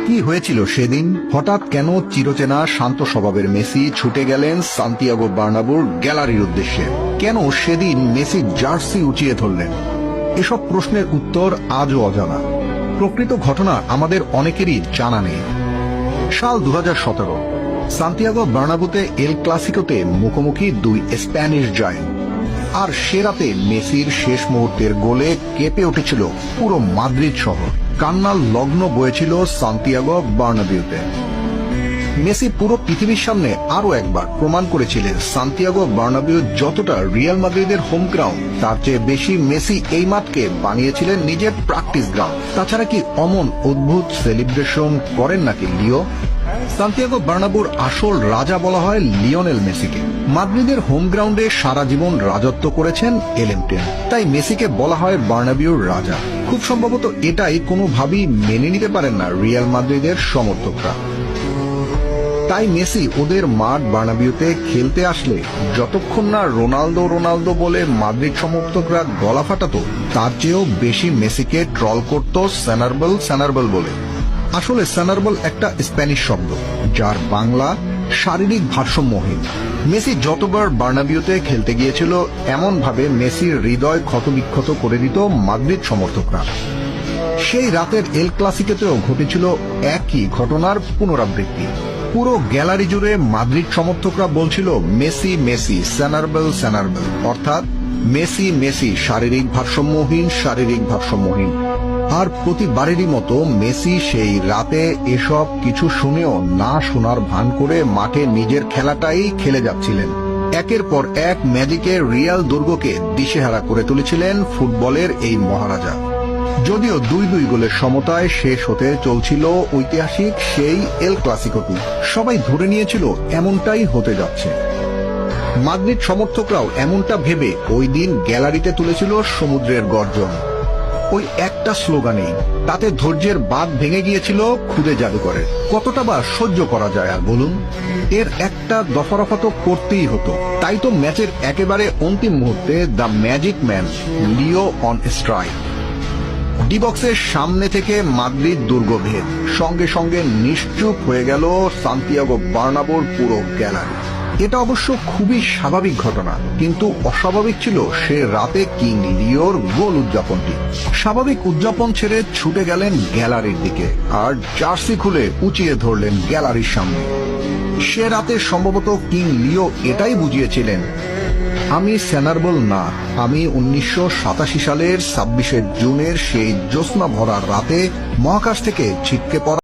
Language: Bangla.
কি হয়েছিল সেদিন? হঠাৎ কেন চিরচেনা শান্ত স্বভাবের মেসি ছুটে গেলেন সান্তিয়াগো বার্নাব্যুর গ্যালারির উদ্দেশ্যে? কেন সেদিন মেসি জার্সি উঁচিয়ে ধরলেন? এসব প্রশ্নের উত্তর আজও অজানা। প্রকৃত ঘটনা আমাদের অনেকেরই জানা নেই। সাল 2017, সান্তিয়াগো বার্নাব্যুতে এল ক্লাসিকোতে মুখোমুখি দুই স্প্যানিশ জায়ান্ট। আর সে রাতে মেসির শেষ মুহূর্তের গোলে কেঁপে উঠেছিল পুরো মাদ্রিদ শহর। কান্নার লগ্ন বয়েছিল সান্তিয়াগো বার্নাব্যুতে। মেসি পুরো পৃথিবীর সামনে আরো একবার প্রমাণ করেছিলেন সান্তিয়াগো বার্নাব্যু যতটা রিয়াল মাদ্রিদের হোম গ্রাউন্ড, তার চেয়ে বেশি মেসি এই মাঠকে বানিয়েছিলেন নিজের প্র্যাকটিস গ্রাউন্ড। তাছাড়া কি অমন অদ্ভুত সেলিব্রেশন করেন নাকি লিও? সান্তিয়াগো বার্নাব্যুর আসল রাজা বলা হয় লিওনেল মেসিকে। মাদ্রিদের হোম গ্রাউন্ডে সারা জীবন রাজত্ব করেছেন এলএমটেন, তাই মেসিকে বলা হয় বার্নাব্যুর রাজা। খুব সম্ভবত এটাই কোনোভাবেই মেনে নিতে পারেন না রিয়াল মাদ্রিদের সমর্থকরা। তাই মেসি ওদের মাঠ বার্নাব্যুতে খেলতে আসলে যতক্ষণ না রোনালদো রোনালদো বলে মাদ্রিদ সমর্থকরা গলা ফাটাতো, তার চেয়েও বেশি মেসিকে ট্রল করত সেনারবল সেনারবল বলে। আসলে সেনারবল একটা স্প্যানিশ শব্দ, যার বাংলা শারীরিক ভারসাম্যহীন। মেসি যতবার বার্নাব্যুতে খেলতে গিয়েছিল, এমন ভাবে মেসির হৃদয় ক্ষতবিক্ষত করে দিত মাদ্রিদ সমর্থকরা। সেই রাতের এল ক্লাসিকোতেও ঘটেছিল একই ঘটনার পুনরাবৃত্তি। পুরো গ্যালারি জুড়ে মাদ্রিদ সমর্থকরা বলছিল মেসি মেসি, সেনারবেল সেনারবেল, অর্থাৎ মেসি মেসি, শারীরিক ভারসাম্যহীন, শারীরিক ভারসাম্যহীন। আর প্রতিবারেরই মতো মেসি সেই রাতে এসব কিছু শুনেও না শোনার ভান করে মাঠে নিজের খেলাটাই খেলে যাচ্ছিলেন। একের পর এক ম্যাজিকে রিয়াল দুর্গকে দিশেহারা করে তুলেছিলেন ফুটবলের এই মহারাজা। যদিও 2-2 গোলের সমতায় শেষ হতে চলছিল ঐতিহাসিক সেই এল ক্লাসিকোটি, সবাই ধরে নিয়েছিল এমনটাই হতে যাচ্ছে। মাদ্রিদ সমর্থকরাও এমনটা ভেবে ওই দিন গ্যালারিতে তুলেছিল সমুদ্রের গর্জন। ওই একটা স্লোগানেই তাতে ধৈর্যের বাঁধ ভেঙে গিয়েছিল খুদে জাদুকরের। কতটা বা সহ্য করা যায় আর বলুন? এর একটা দফারফা তো করতেই হতো। তাই তো ম্যাচের একেবারে অন্তিম মুহূর্তে the magic man Leo on strike. D বক্সের সামনে থেকে মাদ্রিদ দুর্গভেদ, সঙ্গে সঙ্গে নিশ্চুপ হয়ে গেল সান্তিয়াগো বার্নাব্যুর পুরো গ্যালারি। এটা অবশ্য খুবই স্বাভাবিক ঘটনা, কিন্তু অস্বাভাবিক ছিল সে রাতে কিং লিওর গোল উদযাপনটি। স্বাভাবিক উদযাপন ছেড়ে ছুটে গেলেন গ্যালারির দিকে আর জার্সি খুলে উঁচিয়ে ধরলেন গ্যালারির সামনে। সে রাতে সম্ভবত কিং লিও এটাই বুঝিয়েছিলেন, আমি সেনারবল না, আমি 1987 সালের 26শে জুনের সেই জ্যোৎস্না ভরা রাতে মহাকাশ থেকে ছিটকে পড়া